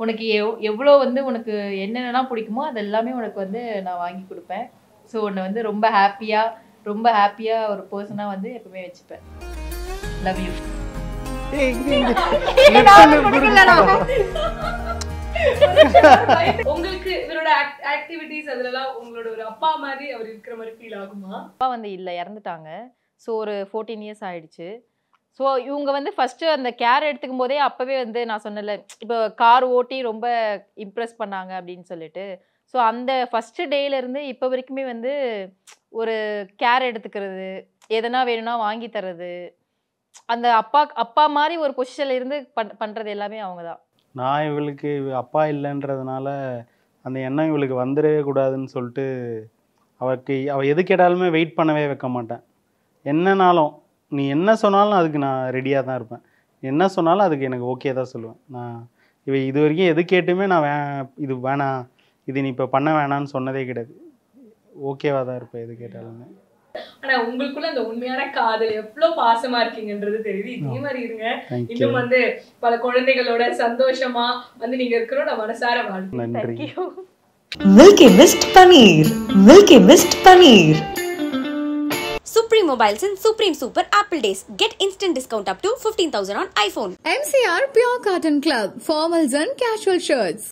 உனக்கு எவ்வளோ வந்து உனக்கு என்னென்னலாம் பிடிக்குமோ அது எல்லாமே உனக்கு வந்து நான் வாங்கி கொடுப்பேன். ஸோ உன்னை வந்து ரொம்ப ஹாப்பியாக ஒரு பர்சனாக வந்து எப்பவுமே வச்சுப்பேன். Love you. உங்களுக்கு இவரோட ஆக்டிவிட்டீஸ் அதெல்லாம் உங்களோட ஒரு அப்பா மாதிரி அவர் இருக்கிற மாதிரி ஃபீல் ஆகுமா? அப்பா வந்து இல்லை, இறந்துட்டாங்க. ஸோ ஒரு 14 years ஆயிடுச்சு. ஸோ இவங்க வந்து ஃபஸ்ட்டு அந்த கேர் எடுத்துக்கும் போதே அப்போவே வந்து நான் சொன்னல, இப்போ கார் ஓட்டி ரொம்ப இம்ப்ரெஸ் பண்ணாங்க அப்படின்னு சொல்லிட்டு. ஸோ அந்த ஃபஸ்ட்டு டேலேருந்து இப்போ வரைக்குமே வந்து ஒரு கேர் எடுத்துக்கிறது, எதனா வேணும்னா வாங்கி தர்றது, அந்த அப்பா மாதிரி ஒரு பொசிஷன்ல இருந்து பண்றது எல்லாமே அவங்க தான். நான் இவளுக்கு அப்பா இல்லைன்றதுனால அந்த எண்ணம் இவளுக்கு வந்துடவே கூடாதுன்னு சொல்லிட்டு அவள் எது கேட்டாலுமே வெயிட் பண்ணவே வைக்க மாட்டேன். என்னன்னாலும் நீ என்ன சொன்னாலும் அதுக்கு நான் ரெடியாக தான் இருப்பேன். என்ன சொன்னாலும் அதுக்கு எனக்கு ஓகே தான் சொல்லுவேன். நான் இது வரைக்கும் எது கேட்டுமே நான் இது வேணாம், இது நீ இப்போ பண்ண வேணான்னு சொன்னதே கிடையாது. ஓகேவாக தான் இருப்பேன் எது கேட்டாலுமே. ஆனா உங்களுக்குள்ள அந்த உண்மையான காதல் எவ்வளவு பாசமா இருக்கீங்கன்றது தெரியுது. இதே மாதிரி இருங்க. இன்னும் வந்து பல குழந்தைகளோட சந்தோஷமா வந்து நீங்க இருக்கிறோம். நான் மனசார வாழ்த்துறேன். நன்றி. Milky Mist Paneer. Milky Mist Paneer. Supreme Mobiles and Supreme Super Apple Days. Get instant discount up to 15,000 on iPhone. MCR Pure Cotton Club. Formals and casual shirts.